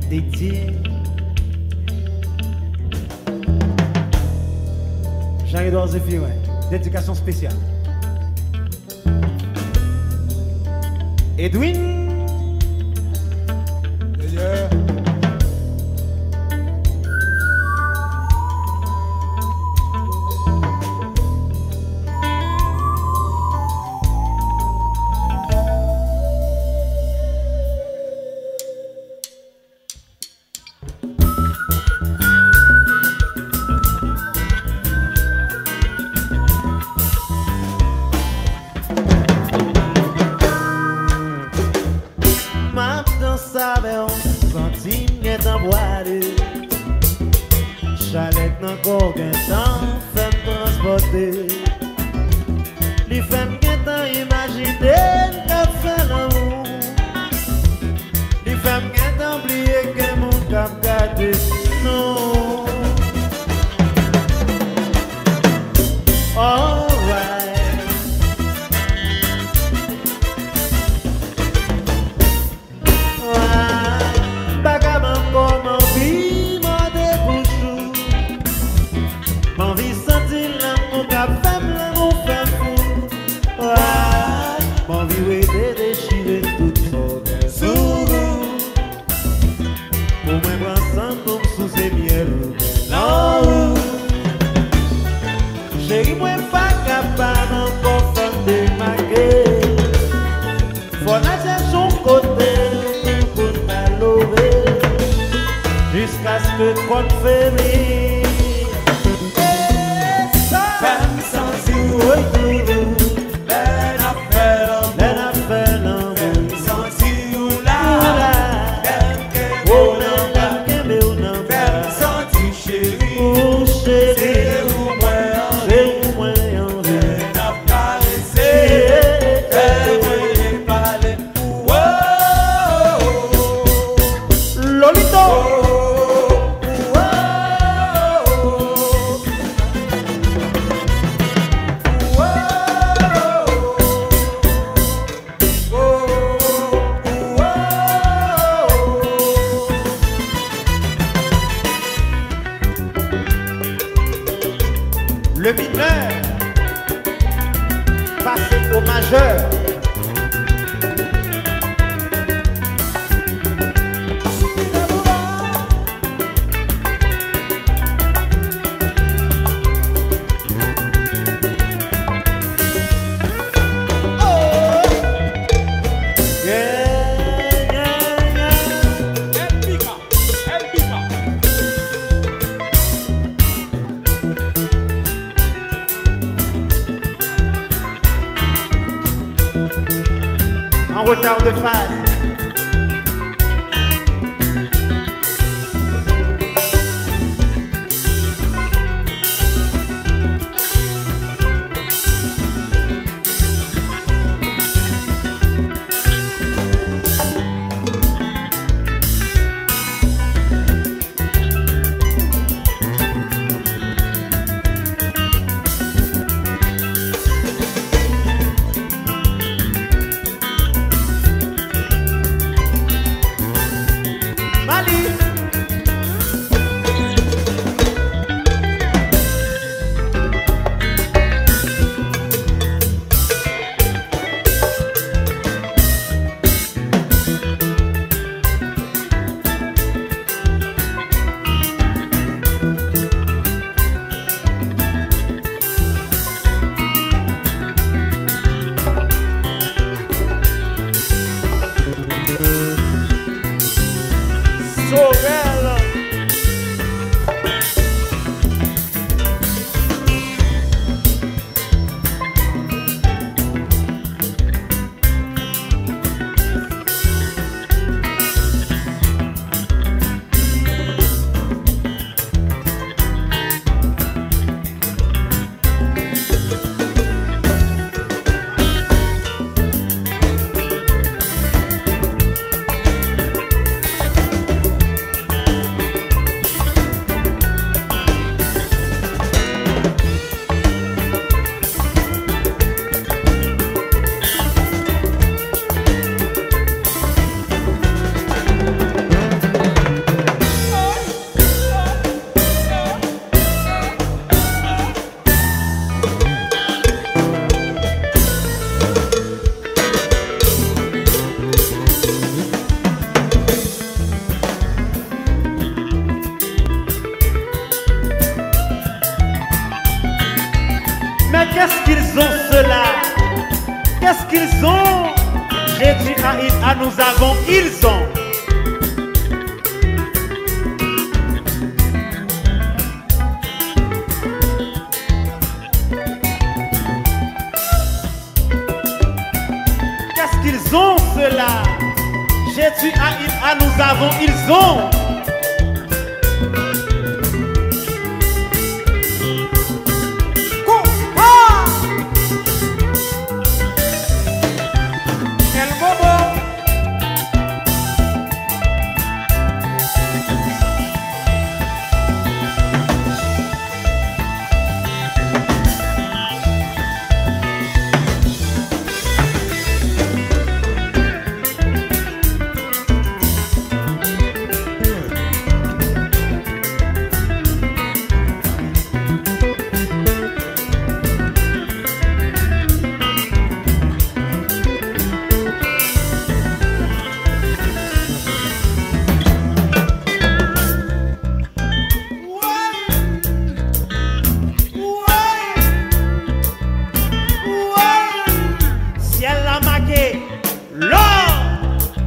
dédié. Jean-Edouard Zéphyr, ouais. Dédication spéciale. Edwin. Yeah. Chalet nan ko gen tan fèm transporter. Li fèm gen tan imagine kap fè l'amour. Li fèm gen tan oubliye ke moun kap gade non. Alright. Bagaman koman vi m'envie sentir l'amour qu'a fait l'amour fait fou. M'envie de déchirer toute forêt sous pour moi ensemble comme sous ces miel. Non, chérie, moi pas capable encore faire démarquer. Faut nager son côté pour la lever jusqu'à ce que qu'on fait rire. Le mineur passé au majeur. En retard de phase. J'ai dit à nous avons, ils ont. Qu'est-ce qu'ils ont cela? J'ai dit à nous avons, ils ont.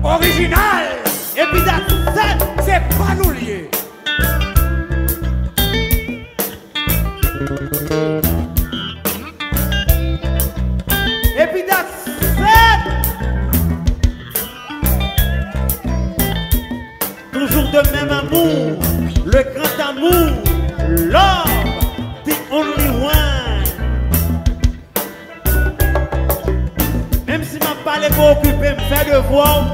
Original. Et puis c'est pas nous liés. Et puis toujours de même amour, le grand amour, love, the only one. Même si m'a pas les mots occupés, me fait devoir.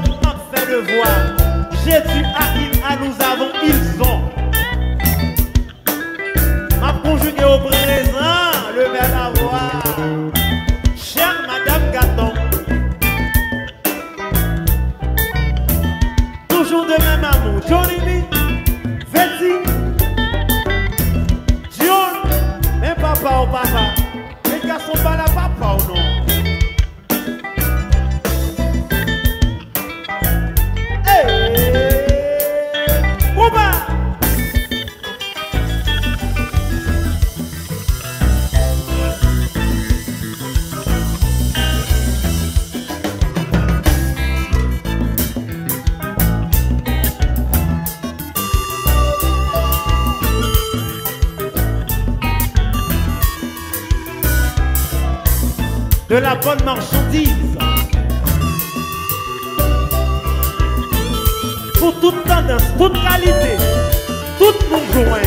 J'ai dit à nous avons, ils ont. M'a conjugué au présent le verbe avoir. Chère Madame Gaton, toujours de même amour. Johnny B, Betty, John, même papa ou papa. Les gars sont pas là, papa ou non? De la bonne marchandise pour toute tendance, toute qualité, tout nous joint.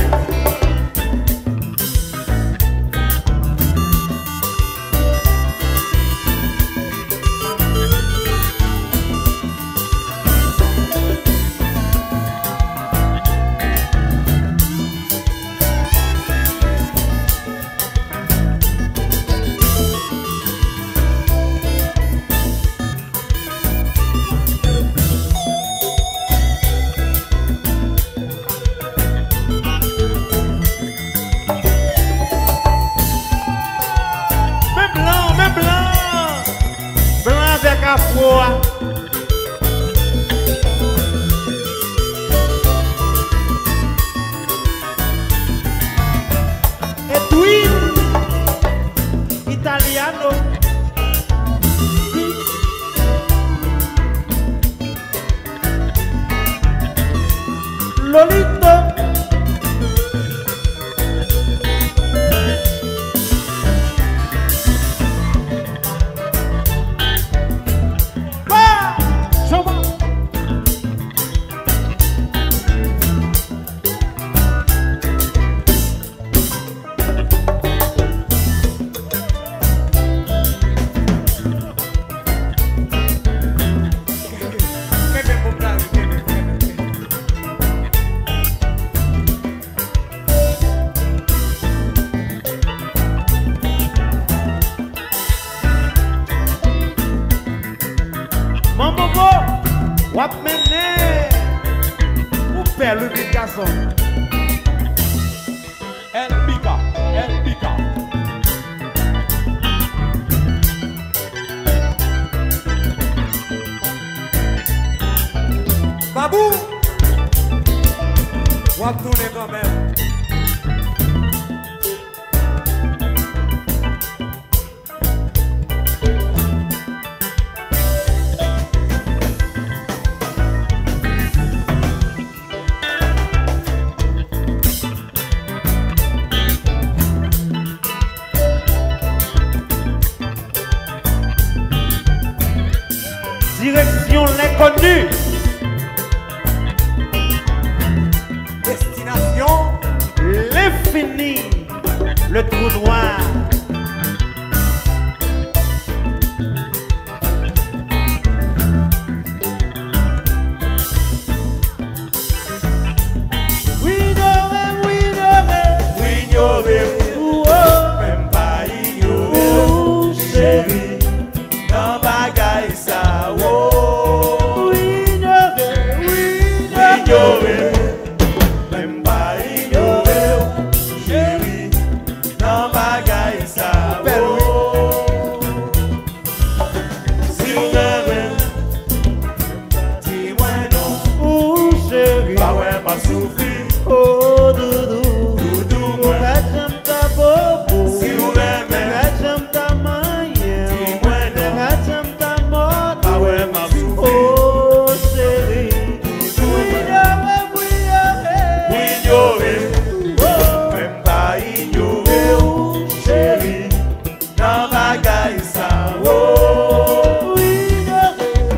Edwin Italiano Lolito Wap mene ou père le petit garçon. El Pica. Babou, wap tourner quand même. Direction l'inconnu. Destination. L'infini. Le trou noir. Oh, doudou, doudou, moi j'aime ta bobo. Si vous m'aimez, j'aime ta manière. Si moi non, j'aime ta mode. Ah ouais, ma souffle. Oh, chérie, oui, ignorer. Oh, même pas ignorer. Chérie, dans ma gaille ça. Oh, ignorer.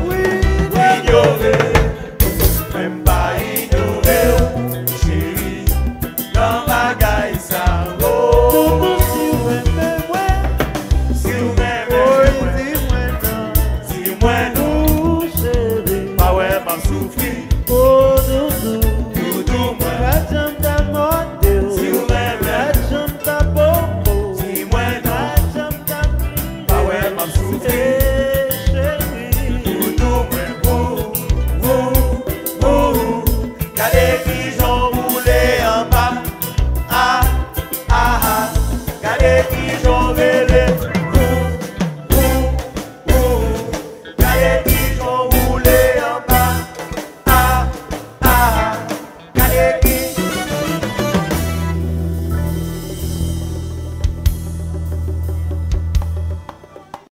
Même pas ignorer. Bueno.